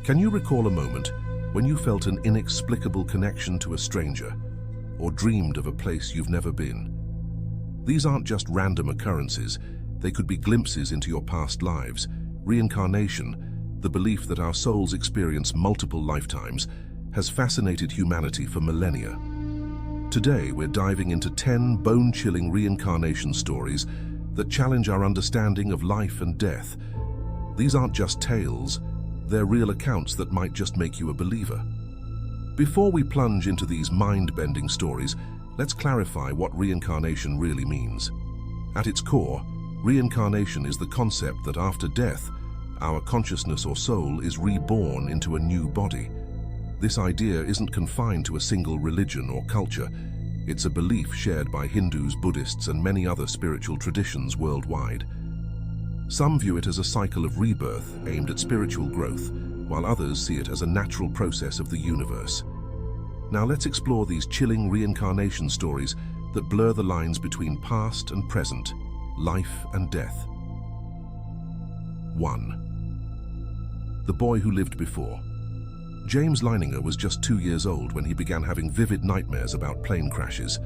Can you recall a moment when you felt an inexplicable connection to a stranger or dreamed of a place you've never been? These aren't just random occurrences, they could be glimpses into your past lives. Reincarnation, the belief that our souls experience multiple lifetimes, has fascinated humanity for millennia. Today, we're diving into 10 bone-chilling reincarnation stories that challenge our understanding of life and death. These aren't just tales, they're real accounts that might just make you a believer. Before we plunge into these mind-bending stories, let's clarify what reincarnation really means. At its core, reincarnation is the concept that after death, our consciousness or soul is reborn into a new body. This idea isn't confined to a single religion or culture. It's a belief shared by Hindus, Buddhists, and many other spiritual traditions worldwide. Some view it as a cycle of rebirth aimed at spiritual growth, while others see it as a natural process of the universe. Now let's explore these chilling reincarnation stories that blur the lines between past and present, life and death. 1. The boy who lived before. James Leininger was just 2 years old when he began having vivid nightmares about plane crashes.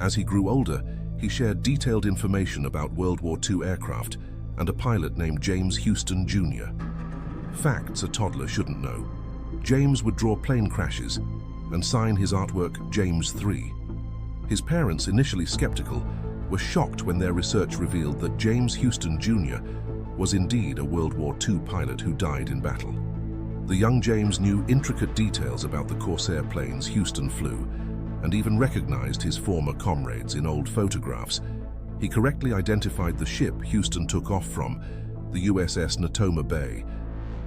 As he grew older, he shared detailed information about World War II aircraft and a pilot named James Houston Jr. Facts a toddler shouldn't know. James would draw plane crashes and sign his artwork James 3. His parents, initially skeptical, were shocked when their research revealed that James Houston Jr. was indeed a World War II pilot who died in battle. The young James knew intricate details about the Corsair planes Houston flew and even recognized his former comrades in old photographs. He correctly identified the ship Houston took off from, the USS Natoma Bay,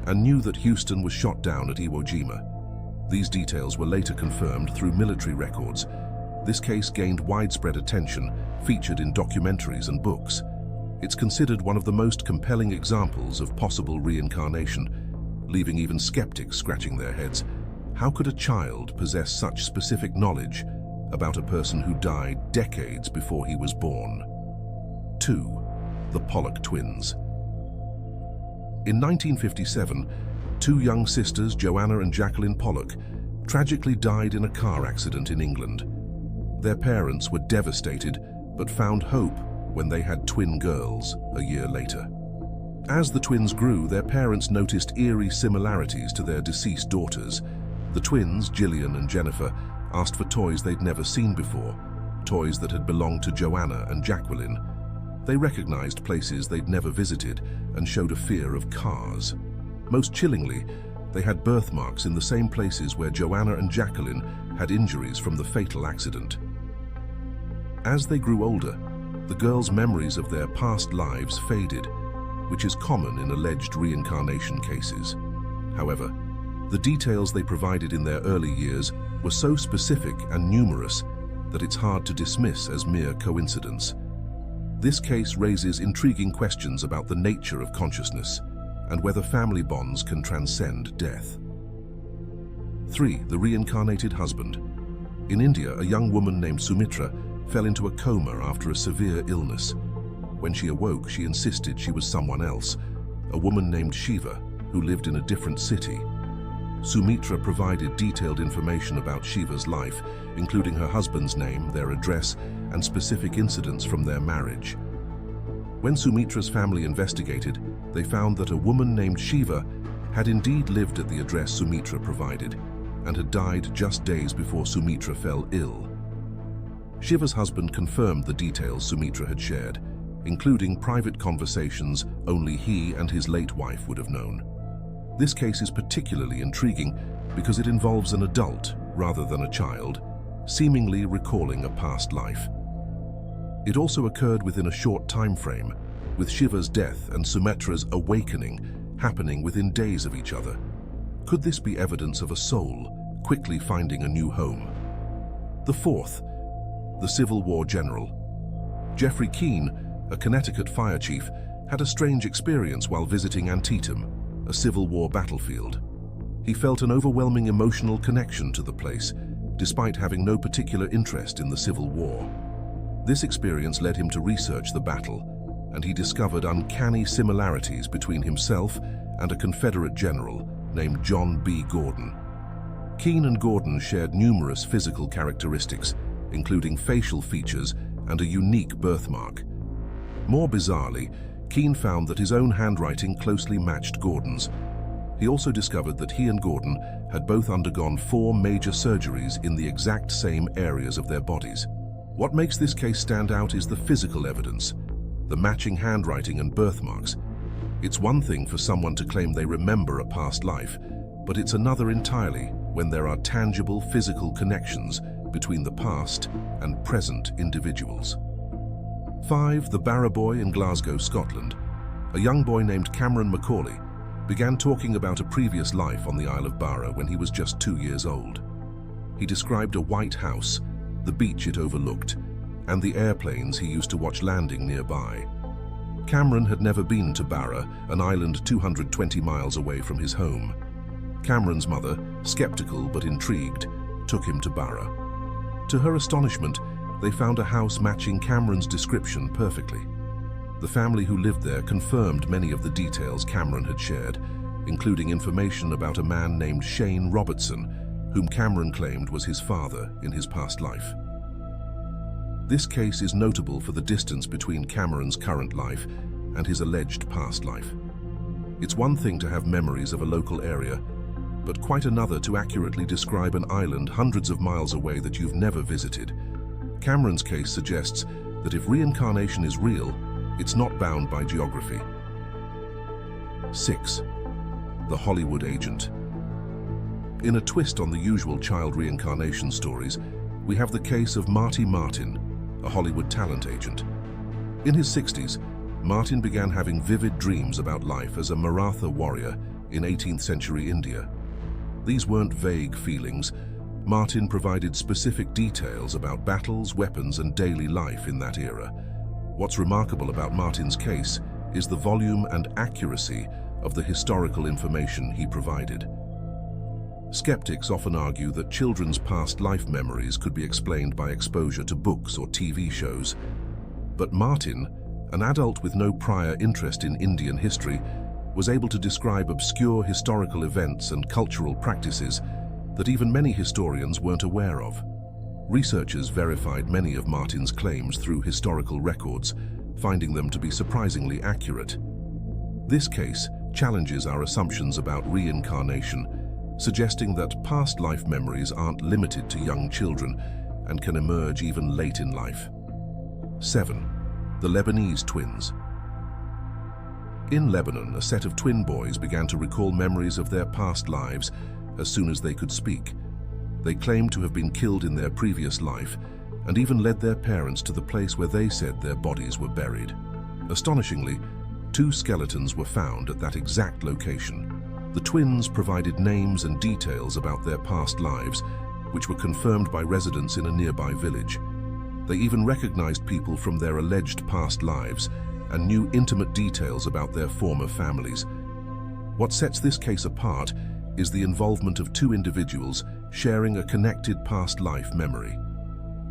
and knew that Houston was shot down at Iwo Jima. These details were later confirmed through military records. This case gained widespread attention, featured in documentaries and books. It's considered one of the most compelling examples of possible reincarnation, leaving even skeptics scratching their heads. How could a child possess such specific knowledge about a person who died decades before he was born? 2. The Pollock twins. In 1957, two young sisters, Joanna and Jacqueline Pollock, tragically died in a car accident in England. Their parents were devastated, but found hope when they had twin girls a year later. As the twins grew, their parents noticed eerie similarities to their deceased daughters. The twins, Gillian and Jennifer, asked for toys they'd never seen before, toys that had belonged to Joanna and Jacqueline. They recognized places they'd never visited and showed a fear of cars. Most chillingly, they had birthmarks in the same places where Joanna and Jacqueline had injuries from the fatal accident. As they grew older, the girls' memories of their past lives faded, which is common in alleged reincarnation cases. However, the details they provided in their early years were so specific and numerous that it's hard to dismiss as mere coincidence. This case raises intriguing questions about the nature of consciousness and whether family bonds can transcend death. 3. The reincarnated husband. In India, a young woman named Sumitra fell into a coma after a severe illness. When she awoke, she insisted she was someone else, a woman named Shiva, who lived in a different city. Sumitra provided detailed information about Shiva's life, including her husband's name, their address, and specific incidents from their marriage. When Sumitra's family investigated, they found that a woman named Shiva had indeed lived at the address Sumitra provided and had died just days before Sumitra fell ill. Shiva's husband confirmed the details Sumitra had shared, including private conversations only he and his late wife would have known. This case is particularly intriguing because it involves an adult rather than a child, seemingly recalling a past life. It also occurred within a short time frame, with Shiva's death and Sumitra's awakening happening within days of each other. Could this be evidence of a soul quickly finding a new home? The 4th, the Civil War general. Jeffrey Keane, a Connecticut fire chief, had a strange experience while visiting Antietam, a Civil War battlefield. He felt an overwhelming emotional connection to the place, despite having no particular interest in the Civil War. This experience led him to research the battle, and he discovered uncanny similarities between himself and a Confederate general named John B. Gordon. Keane and Gordon shared numerous physical characteristics, including facial features and a unique birthmark. More bizarrely, Keane found that his own handwriting closely matched Gordon's. He also discovered that he and Gordon had both undergone 4 major surgeries in the exact same areas of their bodies. What makes this case stand out is the physical evidence, the matching handwriting and birthmarks. It's one thing for someone to claim they remember a past life, but it's another entirely when there are tangible physical connections between the past and present individuals. 5. The Barra boy in Glasgow, Scotland. A young boy named Cameron Macaulay began talking about a previous life on the Isle of Barra when he was just 2 years old. He described a white house, the beach it overlooked, and the airplanes he used to watch landing nearby. Cameron had never been to Barra, an island 220 miles away from his home. Cameron's mother, skeptical but intrigued, took him to Barra. To her astonishment, they found a house matching Cameron's description perfectly. The family who lived there confirmed many of the details Cameron had shared, including information about a man named Shane Robertson, whom Cameron claimed was his father in his past life. This case is notable for the distance between Cameron's current life and his alleged past life. It's one thing to have memories of a local area, but quite another to accurately describe an island hundreds of miles away that you've never visited. Cameron's case suggests that if reincarnation is real, it's not bound by geography. 6. The Hollywood agent. In a twist on the usual child reincarnation stories, we have the case of Marty Martin, a Hollywood talent agent. In his 60s, Martin began having vivid dreams about life as a Maratha warrior in 18th century India. These weren't vague feelings. Martin provided specific details about battles, weapons, and daily life in that era. What's remarkable about Martin's case is the volume and accuracy of the historical information he provided. Skeptics often argue that children's past life memories could be explained by exposure to books or TV shows. But Martin, an adult with no prior interest in Indian history, was able to describe obscure historical events and cultural practices that even many historians weren't aware of. Researchers verified many of Martin's claims through historical records, finding them to be surprisingly accurate. This case challenges our assumptions about reincarnation, suggesting that past life memories aren't limited to young children and can emerge even late in life. 7. The Lebanese twins. In Lebanon, a set of twin boys began to recall memories of their past lives as soon as they could speak. They claimed to have been killed in their previous life and even led their parents to the place where they said their bodies were buried. Astonishingly, 2 skeletons were found at that exact location. The twins provided names and details about their past lives, which were confirmed by residents in a nearby village. They even recognized people from their alleged past lives and knew intimate details about their former families. What sets this case apart is the involvement of 2 individuals sharing a connected past life memory.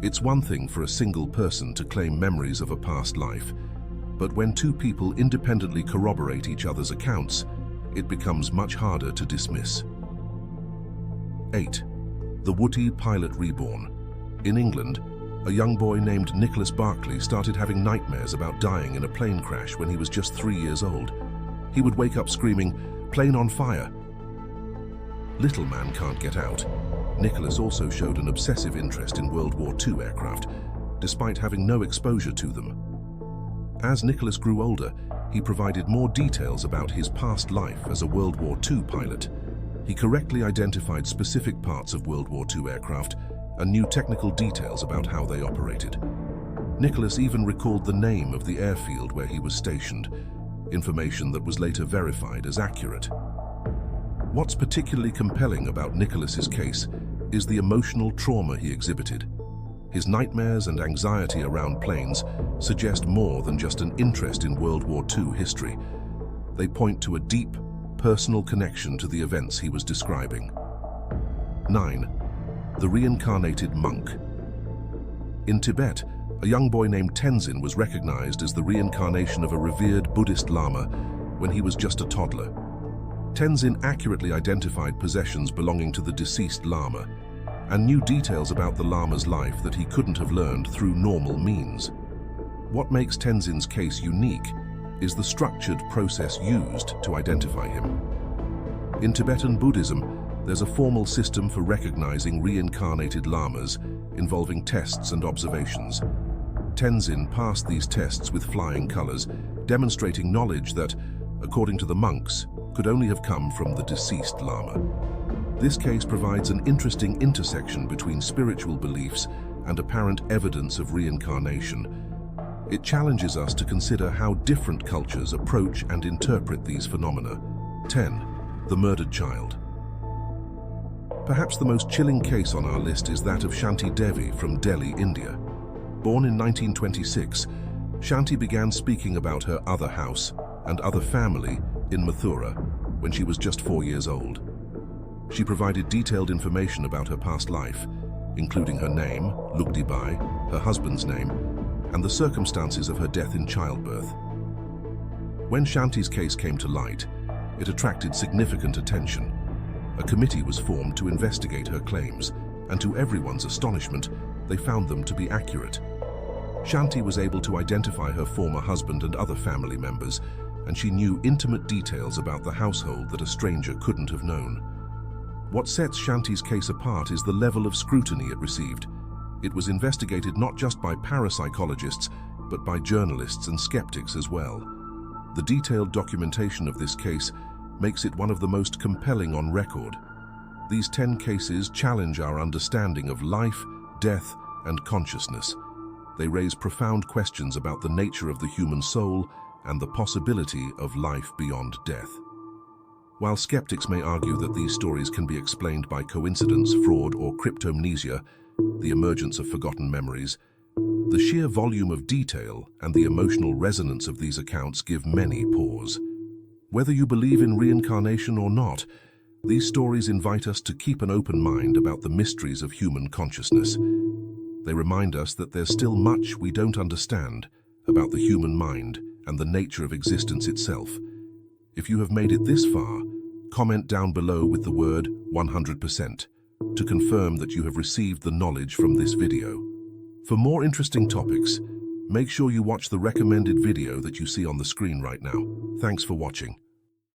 It's one thing for a single person to claim memories of a past life, but when 2 people independently corroborate each other's accounts, it becomes much harder to dismiss. 8. The Woody pilot reborn. In England, a young boy named Nicholas Barclay started having nightmares about dying in a plane crash when he was just 3 years old. He would wake up screaming, "Plane on fire!" Little man can't get out. Nicholas also showed an obsessive interest in World War II aircraft, despite having no exposure to them. As Nicholas grew older, he provided more details about his past life as a World War II pilot. He correctly identified specific parts of World War II aircraft and knew technical details about how they operated. Nicholas even recalled the name of the airfield where he was stationed, information that was later verified as accurate. What's particularly compelling about Nicholas's case is the emotional trauma he exhibited. His nightmares and anxiety around planes suggest more than just an interest in World War II history. They point to a deep, personal connection to the events he was describing. 9. The Reincarnated Monk. In Tibet, a young boy named Tenzin was recognized as the reincarnation of a revered Buddhist Lama when he was just a toddler. Tenzin accurately identified possessions belonging to the deceased Lama and knew details about the Lama's life that he couldn't have learned through normal means. What makes Tenzin's case unique is the structured process used to identify him. In Tibetan Buddhism, there's a formal system for recognizing reincarnated lamas involving tests and observations. Tenzin passed these tests with flying colors, demonstrating knowledge that, according to the monks, could only have come from the deceased lama. This case provides an interesting intersection between spiritual beliefs and apparent evidence of reincarnation. It challenges us to consider how different cultures approach and interpret these phenomena. 10. The murdered child. Perhaps the most chilling case on our list is that of Shanti Devi from Delhi, India. Born in 1926, Shanti began speaking about her other house and other family in Mathura when she was just 4 years old. She provided detailed information about her past life, including her name, Lugdibai, her husband's name, and the circumstances of her death in childbirth. When Shanti's case came to light, it attracted significant attention. A committee was formed to investigate her claims, and to everyone's astonishment, they found them to be accurate. Shanti was able to identify her former husband and other family members, and she knew intimate details about the household that a stranger couldn't have known. What sets Shanti's case apart is the level of scrutiny it received. It was investigated not just by parapsychologists, but by journalists and skeptics as well. The detailed documentation of this case makes it one of the most compelling on record. These 10 cases challenge our understanding of life, death, and consciousness. They raise profound questions about the nature of the human soul and the possibility of life beyond death. While skeptics may argue that these stories can be explained by coincidence, fraud, or cryptomnesia, the emergence of forgotten memories, the sheer volume of detail and the emotional resonance of these accounts give many pause. Whether you believe in reincarnation or not, these stories invite us to keep an open mind about the mysteries of human consciousness. They remind us that there's still much we don't understand about the human mind and the nature of existence itself. If you have made it this far, comment down below with the word 100% to confirm that you have received the knowledge from this video. For more interesting topics, make sure you watch the recommended video that you see on the screen right now. Thanks for watching.